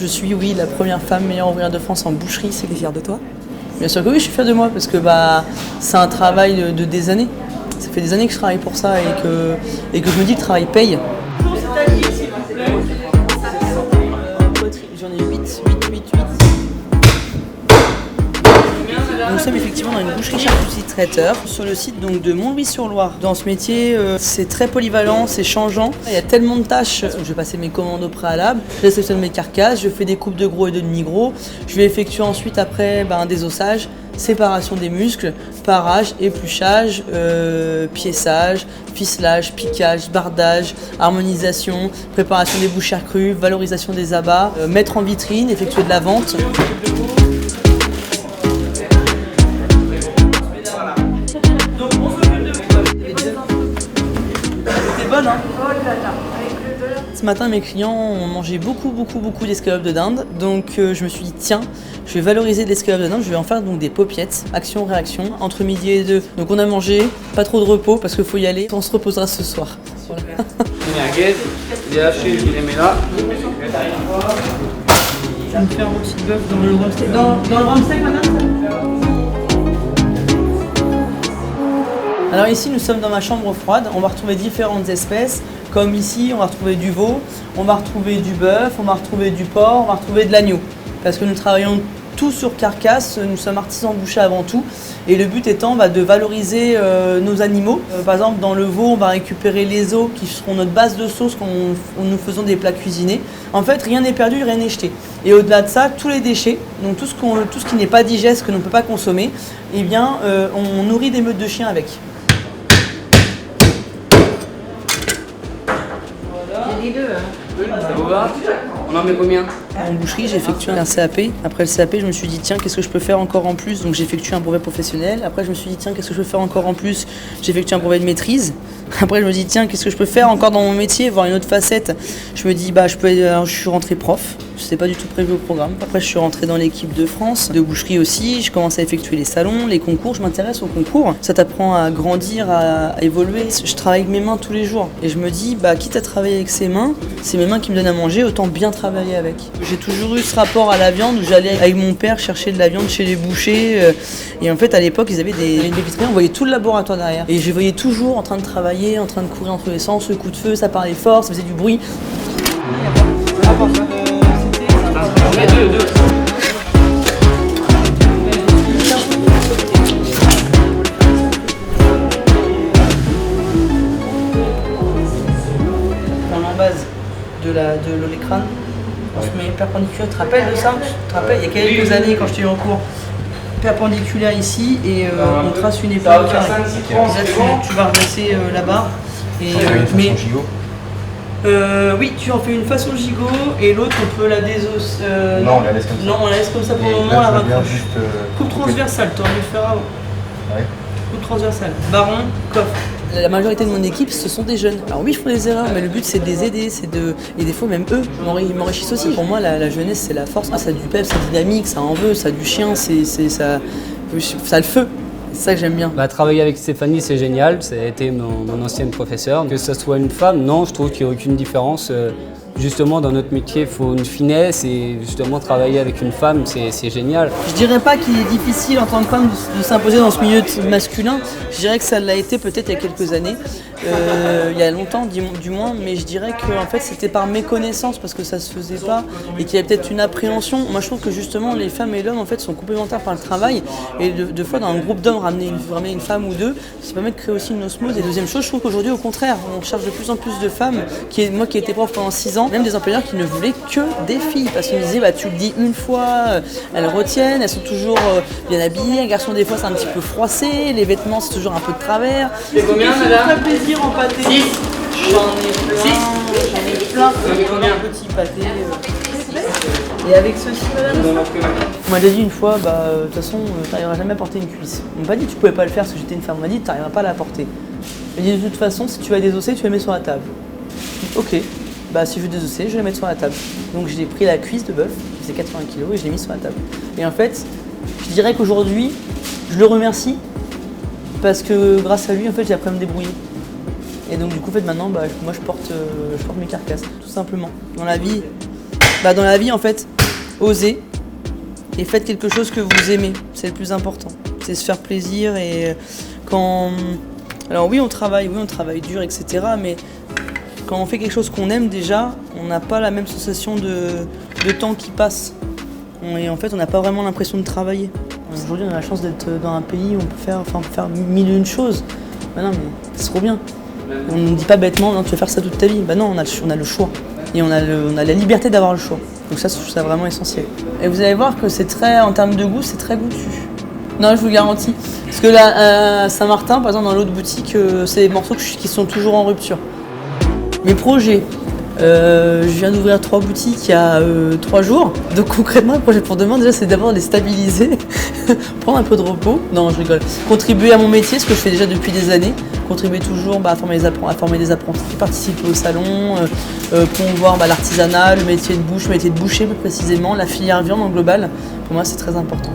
Je suis, oui, la première femme meilleure ouvrière de France en boucherie. T'es fière de toi? Bien sûr que oui, je suis fière de moi parce que c'est un travail de des années. Ça fait des années que je travaille pour ça et que je me dis que le travail paye. J'en ai 8. Nous sommes effectivement dans une boucherie charcuterie traiteur sur le site donc, de Montlouis-sur-Loire. Dans ce métier, c'est très polyvalent, c'est changeant. Il y a tellement de tâches. Je vais passer mes commandes au préalable, je réceptionne mes carcasses, je fais des coupes de gros et de demi-gros. Je vais effectuer ensuite après un désosage, séparation des muscles, parage, épluchage, piéçage, ficelage, piquage, bardage, harmonisation, préparation des bouches charcrues, valorisation des abats, mettre en vitrine, effectuer de la vente. Bonne, hein. Ce matin, mes clients ont mangé beaucoup d'escalopes de dinde. Donc je me suis dit, tiens, je vais valoriser de l'escalope de dinde. Je vais en faire donc des paupiettes, action-réaction, entre midi et 2. Donc on a mangé, pas trop de repos parce qu'il faut y aller. On se reposera ce soir. Voilà. J'ai haché, je les mets là. Je vais me faire un rôti de bœuf dans le rhum steak. Dans le rhum steak, madame? Alors ici, nous sommes dans ma chambre froide. On va retrouver différentes espèces. Comme ici, on va retrouver du veau, on va retrouver du bœuf, on va retrouver du porc, on va retrouver de l'agneau. Parce que nous travaillons tout sur carcasse, nous sommes artisans bouchers avant tout. Et le but étant de valoriser nos animaux. Par exemple, dans le veau, on va récupérer les os qui seront notre base de sauce quand nous faisons des plats cuisinés. En fait, rien n'est perdu, rien n'est jeté. Et au-delà de ça, tous les déchets, donc tout ce qui n'est pas digeste, que l'on ne peut pas consommer, eh bien, on nourrit des meutes de chiens avec. Les deux, hein. Ça vous va? On en met combien? En boucherie, j'ai effectué un CAP. Après le CAP, je me suis dit, tiens, qu'est-ce que je peux faire encore en plus? Donc j'ai effectué un brevet professionnel. Après, je me suis dit, tiens, qu'est-ce que je peux faire encore en plus? J'ai effectué un brevet de maîtrise. Après, je me dis, tiens, qu'est-ce que je peux faire encore dans mon métier? Voir une autre facette. Je me dis, je suis rentré prof. C'était pas du tout prévu au programme. Après, je suis rentré dans l'équipe de France, de boucherie aussi. Je commence à effectuer les salons, les concours. Je m'intéresse aux concours. Ça t'apprend à grandir, à évoluer. Je travaille avec mes mains tous les jours. Et je me dis, quitte à travailler avec ses mains, c'est mes mains qui me donnent à manger, autant bien travailler avec. J'ai toujours eu ce rapport à la viande où j'allais avec mon père chercher de la viande chez les bouchers. Et en fait, à l'époque, ils avaient des vitrines. On voyait tout le laboratoire derrière. Et je les voyais toujours en train de travailler, en train de courir entre les sens, le coup de feu, ça parlait fort, ça faisait du bruit. Dans l'embase de l'olécrane, on se met perpendiculaire. Tu te rappelles de ça? Tu te rappelles, il y a quelques années quand j'étais en cours, perpendiculaire ici et on trace une épaule carrée. Et là tu vas redresser la barre. Oui, tu en fais une façon gigot et l'autre on peut la désosser. Non, on la laisse comme ça. Non, on la laisse comme ça pour le moment. Là, La je veux bien juste, coupe transversale, tu aurais dû le faire avant. Ouais. Coupe transversale. Baron, coffre. La majorité de mon équipe, ce sont des jeunes. Alors oui, ils font des erreurs, mais le but c'est de les aider, et des fois même eux, ils m'enrichissent aussi. Pour moi, la jeunesse, c'est la force. Ça a du pep, ça a dynamique, ça en veut, ça a du chien, ça a le feu. C'est ça que j'aime bien. Travailler avec Stéphanie, c'est génial. Ça a été mon ancienne professeure. Que ce soit une femme, non, je trouve qu'il n'y a aucune différence. Justement, dans notre métier, il faut une finesse et justement travailler avec une femme, c'est génial. Je dirais pas qu'il est difficile en tant que femme de s'imposer dans ce milieu masculin. Je dirais que ça l'a été peut-être il y a quelques années, il y a longtemps du moins, mais je dirais que en fait, c'était par méconnaissance parce que ça se faisait pas et qu'il y avait peut-être une appréhension. Moi, je trouve que justement, les femmes et l'homme en fait sont complémentaires par le travail et deux fois dans un groupe d'hommes ramener une femme ou deux, ça permet de créer aussi une osmose. Et deuxième chose, je trouve qu'aujourd'hui, au contraire, on cherche de plus en plus de femmes. Moi qui étais prof pendant 6 ans, même des employeurs qui ne voulaient que des filles parce qu'ils me disaient tu le dis une fois, elles retiennent, elles sont toujours bien habillées. Un garçon des fois c'est un petit peu froissé, les vêtements c'est toujours un peu de travers. C'est combien madame? Ça fait plaisir en pâté. 6. J'en ai plein. Un petit pâté. Et avec ceci madame? On m'a déjà dit une fois, de toute façon t'arriveras jamais à porter une cuisse. On m'a pas dit que tu pouvais pas le faire parce que j'étais une femme, on m'a dit t'arriveras pas à la porter. J'ai dit de toute façon si tu vas désosser tu les mets sur la table. Ok. Si je veux désosser, je vais les mettre sur la table. Donc j'ai pris la cuisse de bœuf, qui faisait 80 kg, et je l'ai mis sur la table. Et en fait, je dirais qu'aujourd'hui, je le remercie parce que grâce à lui, en fait, j'ai appris à me débrouiller. Et donc du coup, en fait, maintenant, moi, je porte mes carcasses, tout simplement. Dans la vie, Dans la vie, en fait, osez et faites quelque chose que vous aimez. C'est le plus important. C'est se faire plaisir et quand... Alors oui, on travaille dur, etc. Mais quand on fait quelque chose qu'on aime déjà, on n'a pas la même sensation de temps qui passe. Et en fait, on n'a pas vraiment l'impression de travailler. Aujourd'hui, on a la chance d'être dans un pays où on peut faire mille et une choses. Non, mais c'est trop bien. On ne dit pas bêtement, non, tu vas faire ça toute ta vie. Non, on a le choix. Et on a la liberté d'avoir le choix. Donc ça, je trouve ça vraiment essentiel. Et vous allez voir que c'est très, en termes de goût, c'est très goûtu. Non, je vous garantis. Parce que là, à Saint-Martin, par exemple, dans l'autre boutique, c'est des morceaux qui sont toujours en rupture. Mes projets. Je viens d'ouvrir 3 boutiques il y a 3 jours. Donc concrètement, le projet pour demain, déjà, c'est d'abord de les stabiliser, prendre un peu de repos. Non, je rigole. Contribuer à mon métier, ce que je fais déjà depuis des années. Contribuer toujours à former des apprentis, participer au salon, promouvoir l'artisanat, le métier de bouche, le métier de boucher plus précisément, la filière viande en global. Pour moi, c'est très important.